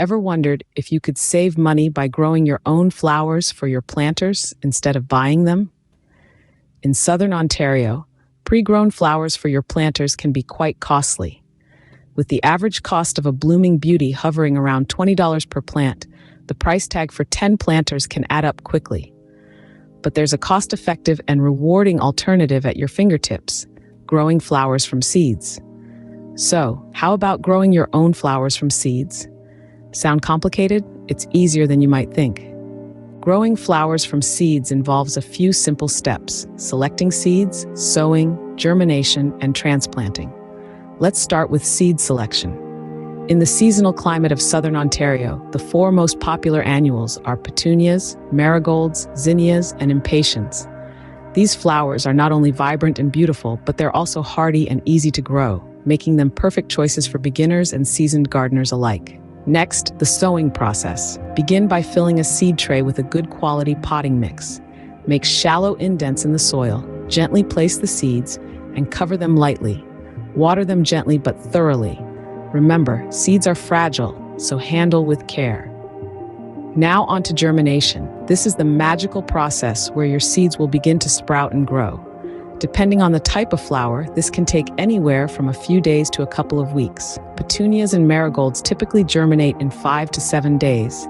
Ever wondered if you could save money by growing your own flowers for your planters instead of buying them? In southern Ontario, pre-grown flowers for your planters can be quite costly. With the average cost of a blooming beauty hovering around $20 per plant, the price tag for 10 planters can add up quickly. But there's a cost-effective and rewarding alternative at your fingertips: growing flowers from seeds. So, how about growing your own flowers from seeds? Sound complicated? It's easier than you might think. Growing flowers from seeds involves a few simple steps: selecting seeds, sowing, germination, and transplanting. Let's start with seed selection. In the seasonal climate of southern Ontario, the four most popular annuals are petunias, marigolds, zinnias, and impatiens. These flowers are not only vibrant and beautiful, but they're also hardy and easy to grow, making them perfect choices for beginners and seasoned gardeners alike. Next, the sowing process. Begin by filling a seed tray with a good quality potting mix. Make shallow indents in the soil, gently place the seeds, and cover them lightly. Water them gently but thoroughly. Remember, seeds are fragile, so handle with care. Now onto germination. This is the magical process where your seeds will begin to sprout and grow. Depending on the type of flower, this can take anywhere from a few days to a couple of weeks. Petunias and marigolds typically germinate in 5 to 7 days,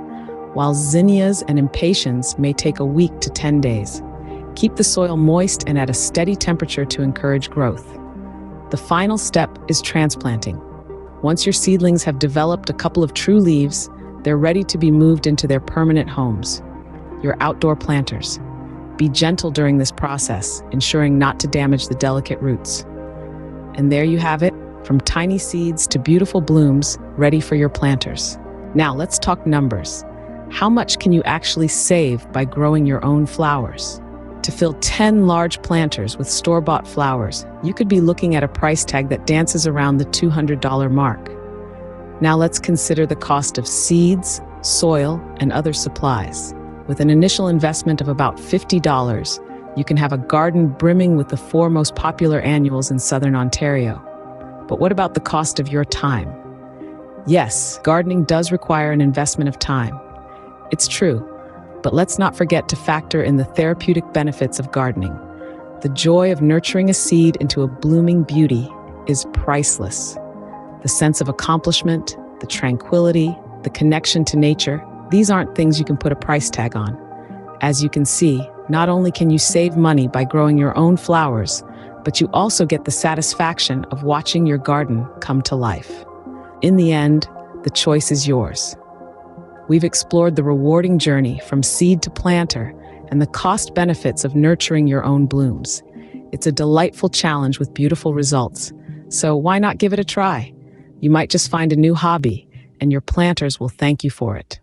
while zinnias and impatiens may take a week to 10 days. Keep the soil moist and at a steady temperature to encourage growth. The final step is transplanting. Once your seedlings have developed a couple of true leaves, they're ready to be moved into their permanent homes, your outdoor planters. Be gentle during this process, ensuring not to damage the delicate roots. And there you have it, from tiny seeds to beautiful blooms, ready for your planters. Now let's talk numbers. How much can you actually save by growing your own flowers? To fill 10 large planters with store-bought flowers, you could be looking at a price tag that dances around the $200 mark. Now let's consider the cost of seeds, soil, and other supplies. With an initial investment of about $50, you can have a garden brimming with the four most popular annuals in southern Ontario. But what about the cost of your time? Yes, gardening does require an investment of time. It's true. But let's not forget to factor in the therapeutic benefits of gardening. The joy of nurturing a seed into a blooming beauty is priceless. The sense of accomplishment, the tranquility, the connection to nature, these aren't things you can put a price tag on. As you can see, not only can you save money by growing your own flowers, but you also get the satisfaction of watching your garden come to life. In the end, the choice is yours. We've explored the rewarding journey from seed to planter and the cost benefits of nurturing your own blooms. It's a delightful challenge with beautiful results, so why not give it a try? You might just find a new hobby, and your planters will thank you for it.